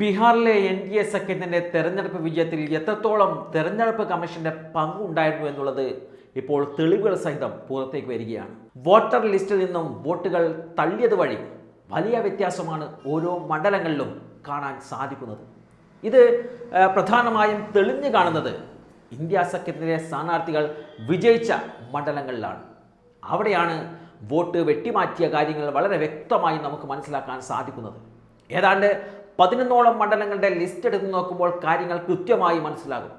ബീഹാറിലെ NDA സഖ്യത്തിൻ്റെ തെരഞ്ഞെടുപ്പ് വിജയത്തിൽ എത്രത്തോളം തെരഞ്ഞെടുപ്പ് കമ്മീഷന്റെ പങ്കുണ്ടായിരുന്നു എന്നുള്ളത് ഇപ്പോൾ തെളിവുകൾ സഹിതം പുറത്തേക്ക് വരികയാണ്. വോട്ടർ ലിസ്റ്റിൽ നിന്നും വോട്ടുകൾ തള്ളിയത് വഴി വലിയ വ്യത്യാസമാണ് ഓരോ മണ്ഡലങ്ങളിലും കാണാൻ സാധിക്കുന്നത്. ഇത് പ്രധാനമായും തെളിഞ്ഞു കാണുന്നത് ഇന്ത്യ സഖ്യത്തിൻ്റെ സ്ഥാനാർത്ഥികൾ വിജയിച്ച മണ്ഡലങ്ങളിലാണ്. അവിടെയാണ് വോട്ട് വെട്ടിമാറ്റിയ കാര്യങ്ങൾ വളരെ വ്യക്തമായി നമുക്ക് മനസ്സിലാക്കാൻ സാധിക്കുന്നത്. ഏതാണ്ട് 11ഓളം മണ്ഡലങ്ങളുടെ ലിസ്റ്റ് എടുത്ത് നോക്കുമ്പോൾ കാര്യങ്ങൾ കൃത്യമായി മനസ്സിലാകും.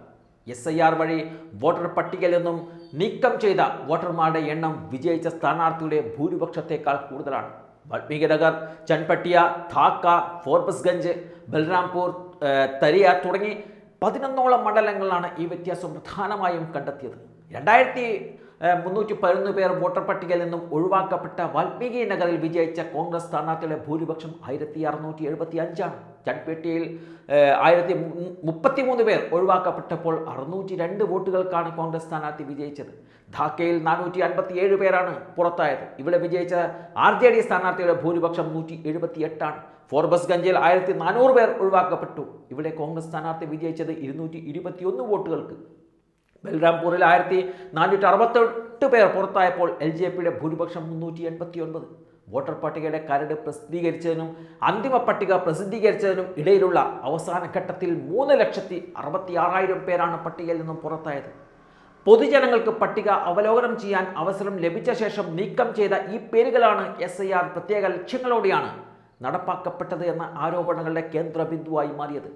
SIR വഴി വോട്ടർ പട്ടികയിൽ നിന്നും നീക്കം ചെയ്ത വോട്ടർമാരുടെ എണ്ണം വിജയിച്ച സ്ഥാനാർത്ഥിയുടെ ഭൂരിപക്ഷത്തേക്കാൾ കൂടുതലാണ്. വാൽമീകി നഗർ, ചൻപട്ടിയ, ധാക്ക, ഫോർബസ്ഗഞ്ച്, ബൽറാംപൂർ, തരിയ തുടങ്ങി 11ഓളം മണ്ഡലങ്ങളിലാണ് ഈ വ്യത്യാസം പ്രധാനമായും കണ്ടെത്തിയത്. 2311 പേർ വോട്ടർ പട്ടികയിൽ നിന്നും ഒഴിവാക്കപ്പെട്ട വാൽമീകി നഗറിൽ വിജയിച്ച കോൺഗ്രസ് സ്ഥാനാർത്ഥികളുടെ ഭൂരിപക്ഷം 1675 ആണ്. ചൻപേട്ടയിൽ 1033 പേർ ഒഴിവാക്കപ്പെട്ടപ്പോൾ 602 വോട്ടുകൾക്കാണ് കോൺഗ്രസ് സ്ഥാനാർത്ഥി വിജയിച്ചത്. ധാക്കയിൽ 457 പേരാണ് പുറത്തായത്. ഇവിടെ വിജയിച്ച RJD സ്ഥാനാർത്ഥിയുടെ ഭൂരിപക്ഷം 178 ആണ്. ഫോർബസ്ഗഞ്ചിൽ 1400 പേർ ഒഴിവാക്കപ്പെട്ടു. ഇവിടെ കോൺഗ്രസ് സ്ഥാനാർത്ഥി വിജയിച്ചത് 221 വോട്ടുകൾക്ക്. ബൽറാംപൂരിൽ 1468 പേർ പുറത്തായപ്പോൾ LJPയുടെ ഭൂരിപക്ഷം 389. വോട്ടർ പട്ടികയുടെ കരട് പ്രസിദ്ധീകരിച്ചതിനും അന്തിമ പട്ടിക പ്രസിദ്ധീകരിച്ചതിനും ഇടയിലുള്ള അവസാന ഘട്ടത്തിൽ 3,66,000 പേരാണ് പട്ടികയിൽ നിന്നും പുറത്തായത്. പൊതുജനങ്ങൾക്ക് പട്ടിക അവലോകനം ചെയ്യാൻ അവസരം ലഭിച്ച ശേഷം നീക്കം ചെയ്ത ഈ പേരുകളാണ് SIR പ്രത്യേക ലക്ഷ്യങ്ങളോടെയാണ് നടപ്പാക്കപ്പെട്ടത് എന്ന ആരോപണങ്ങളുടെ കേന്ദ്ര ബിന്ദുവായി മാറിയത്.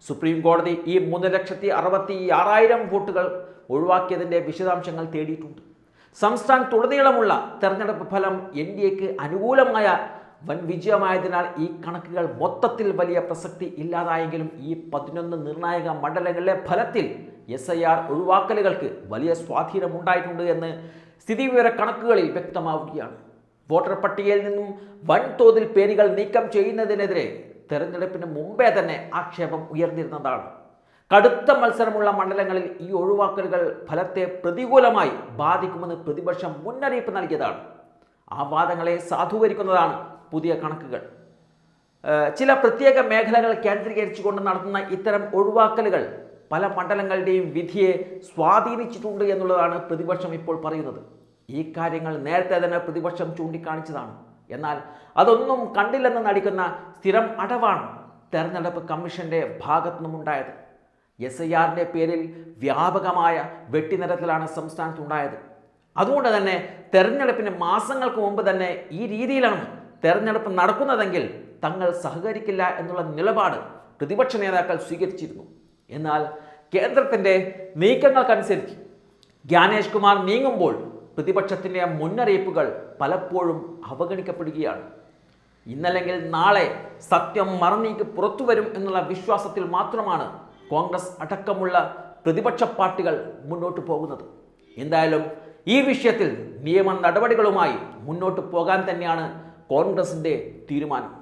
സുപ്രീം കോടതി ഈ 3,66,000 വോട്ടുകൾ ഒഴിവാക്കിയതിൻ്റെ വിശദാംശങ്ങൾ തേടിയിട്ടുണ്ട്. സംസ്ഥാനത്തുടനീളമുള്ള തെരഞ്ഞെടുപ്പ് ഫലം NDAക്ക് അനുകൂലമായ വൻ വിജയമായതിനാൽ ഈ കണക്കുകൾ മൊത്തത്തിൽ വലിയ പ്രസക്തി ഇല്ലാതായെങ്കിലും ഈ 11 നിർണായക മണ്ഡലങ്ങളിലെ ഫലത്തിൽ SIR ഒഴിവാക്കലുകൾക്ക് വലിയ സ്വാധീനമുണ്ടായിട്ടുണ്ട് എന്ന് സ്ഥിതിവിവര കണക്കുകളിൽ വ്യക്തമാവുകയാണ്. വോട്ടർ പട്ടികയിൽ നിന്നും വൻതോതിൽ പേരുകൾ നീക്കം ചെയ്യുന്നതിനെതിരെ തെരഞ്ഞെടുപ്പിന് മുമ്പേ തന്നെ ആക്ഷേപം ഉയർന്നിരുന്നതാണ്. കടുത്ത മത്സരമുള്ള മണ്ഡലങ്ങളിൽ ഈ ഒഴിവാക്കലുകൾ ഫലത്തെ പ്രതികൂലമായി ബാധിക്കുമെന്ന് പ്രതിപക്ഷം മുന്നറിയിപ്പ് നൽകിയതാണ്. ആ വാദങ്ങളെ സാധൂകരിക്കുന്നതാണ് പുതിയ കണക്കുകൾ. ചില പ്രത്യേക മേഖലകൾ കേന്ദ്രീകരിച്ചുകൊണ്ട് നടത്തുന്ന ഇത്തരം ഒഴിവാക്കലുകൾ പല മണ്ഡലങ്ങളുടെയും വിധിയെ സ്വാധീനിച്ചിട്ടുണ്ട് എന്നുള്ളതാണ് പ്രതിപക്ഷം ഇപ്പോൾ പറയുന്നത്. ഈ കാര്യങ്ങൾ നേരത്തെ തന്നെ പ്രതിപക്ഷം ചൂണ്ടിക്കാണിച്ചതാണ്. എന്നാൽ അതൊന്നും കണ്ടില്ലെന്ന് നടിക്കുന്ന സ്ഥിരം അടവാണ് തെരഞ്ഞെടുപ്പ് കമ്മീഷന്റെ ഭാഗത്തു നിന്നുണ്ടായത്. SIRന്റെ പേരിൽ വ്യാപകമായ വെട്ടിനിരത്തലാണ് സംസ്ഥാനത്തുണ്ടായത്. അതുകൊണ്ട് തന്നെ തെരഞ്ഞെടുപ്പിന് മാസങ്ങൾക്ക് മുമ്പ് തന്നെ ഈ രീതിയിലാണ് തെരഞ്ഞെടുപ്പ് നടക്കുന്നതെങ്കിൽ തങ്ങൾ സഹകരിക്കില്ല എന്നുള്ള നിലപാട് പ്രതിപക്ഷ നേതാക്കൾ സ്വീകരിച്ചിരുന്നു. എന്നാൽ കേന്ദ്രത്തിൻ്റെ നീക്കങ്ങൾക്കനുസരിച്ച് ജ്ഞാനേഷ് കുമാർ നീങ്ങുമ്പോൾ പ്രതിപക്ഷത്തിൻ്റെ മുന്നറിയിപ്പുകൾ പലപ്പോഴും അവഗണിക്കപ്പെടുകയാണ്. ഇന്നല്ലെങ്കിൽ നാളെ സത്യം മറനീക്ക് പുറത്തു വരും എന്നുള്ള വിശ്വാസത്തിൽ മാത്രമാണ് കോൺഗ്രസ് അടക്കമുള്ള പ്രതിപക്ഷ പാർട്ടികൾ മുന്നോട്ട് പോകുന്നത്. എന്തായാലും ഈ വിഷയത്തിൽ നിയമ നടപടികളുമായി മുന്നോട്ട് പോകാൻ തന്നെയാണ് കോൺഗ്രസിൻ്റെ തീരുമാനം.